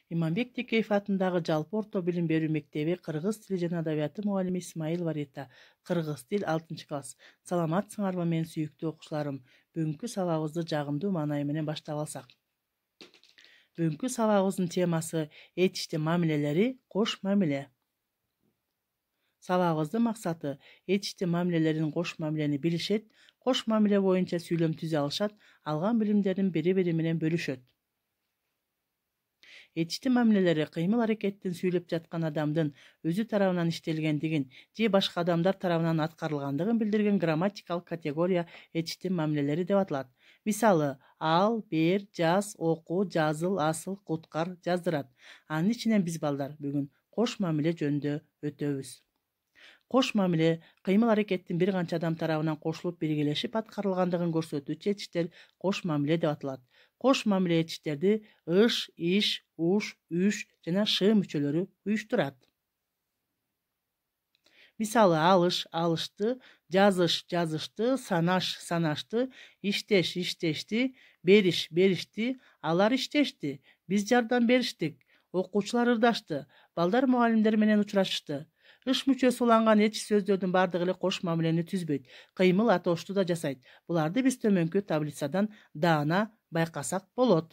Иманбек Текеев атындагы жалпы орто билим берүү мектеби кыргыз тили жана адабияты мугалими Исмаилова Рита. Кыргыз тил 6-класс. Саламатсыңарбы менин сүйүктүү окуучуларым. Бүгүнкү сабагыбызды жагымдуу маанай менен баштап алсак. Бүгүнкү сабагыбыздын темасы этичти мамилелери кош мамиле. Сабагыбыздын максаты этичти мамилелерин кош мамилени билишет, кош мамиле боюнча сүйлөм түзө алышат, алган билимдерин бири-бири менен бөлүшөт. Этичти мамилелери кыймыл аракеттин сүйлөп жаткан адамдын өзү тарабынан иштелгендигин же башка адамдар тарабынан аткарылгандыгын билдирген грамматикалык категория этичти мамилелери деп аталат. Мисалы, ал, бер, жаз, оку, жазыл, асыл, куткар, жаздырат. Анын ичинен биз балдар бүгүн кош мамиле жөнүндө өтөбүз. Кош мамиле кыймыл аракеттин бир канча адам тарабынан кошулуп биргелешип аткарылгандыгын көрсөтүүчү этиштер кош мамиле деп аталат. Кош мамиле этиштерди ыш, иш, уш, үш жана ш мүчөлөрү уюштурат. Мисалы, алыш, алышты, жазыш, жазышты, санаш, санашты, иштеш, иштешти, бериш, беришти, алар иштешти, биз жардам бериштик, окуучулар ырдашты, балдар мугалимдер менен учурашышты. Ыш мүчөсү уланган этич сөздөрдүн бардыгы эле кош мамилени түзбөйт, кыймыл атоошту да жасайт. Буларды биз төмөнкү таблицадан даана байкасак болот.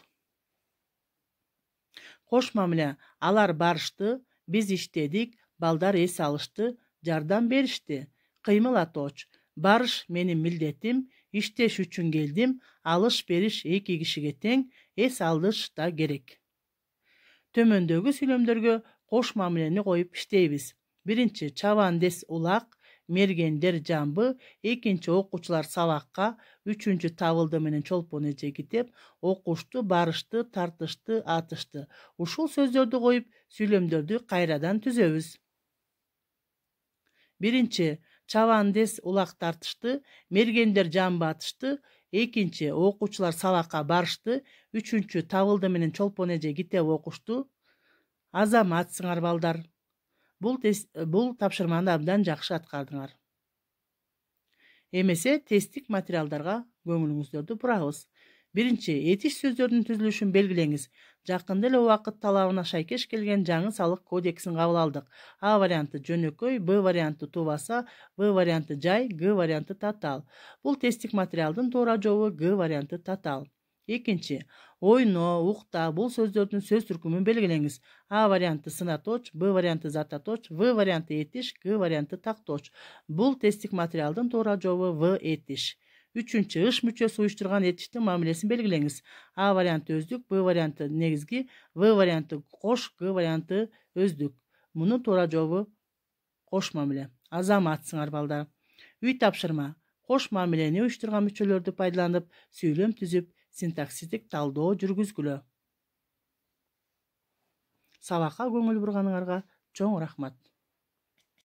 Кош мамиле: алар барышты, биз иштедик, балдар эс алышты, жардам беришти. Кыймыл атооч: барыш менин милдетим, иштеш үчүн келдим, алыш бериш эки кишиге тең, эс алыш да керек. Төмөндөгү сүйлөмдөргө кош мамилени коюп иштейбиз. Биринчи, чабан дес улак, мергендер жамбы, экинчи, окуучулар сабакка, үчүнчү, табылды менен чолпон эже китеп, окушту, барышты, тартышты, атышты. Ушул сөздөрдү коюп сүйлөмдөрдү кайрадан түзөбүз. Биринчи, чабан дес улак тартышты, мергендер жамбы атышты, экинчи, окуучулар сабакка барышты, үчүнчү, табылды менен чолпон эже китеп окушту. Азаматсыңар балдар. Бул тапшырманы абдан жакшы аткардыңар. Эмесе тесттик материалдарга көңүлүңүздөрдү бурабыз. Биринчи, этиш сөздөрдүн түзүлүшүн белгилеңиз. Жакында эле убакыт талабына шайкеш келген жаңы салык кодексин кабыл алдык. А варианты жөнөкөй, Б варианты тубаса, В варианты жай, Г варианты татаал. Бул тесттик материалдын туура жообу Г варианты татаал. Экинчи, ойно, укта бул сөздөрдүн сөз түркүмүн белгилеңиз. А варианты сынаточ, Б варианты зататоч, В варианты этиш, Г варианты такточ. Бул тесттик материалдын туура жообу В этиш. Үчүнчү, ыш мүчөсү уюштурган этиштин мамилесин белгилеңиз. А варианты өздүк, Б варианты негизги, В варианты кош, Г варианты өздүк. Мунун туура жообу кош мамиле. Азаматсыңар балдар. Үй тапшырма. Кош мамилени уюштурган мүчөлөрдү пайдаланып сүйлөм түзүп, синтаксистик талдоо жүргүзгүлө. Сабакка көңүл бурганыңарга чоң рахмат.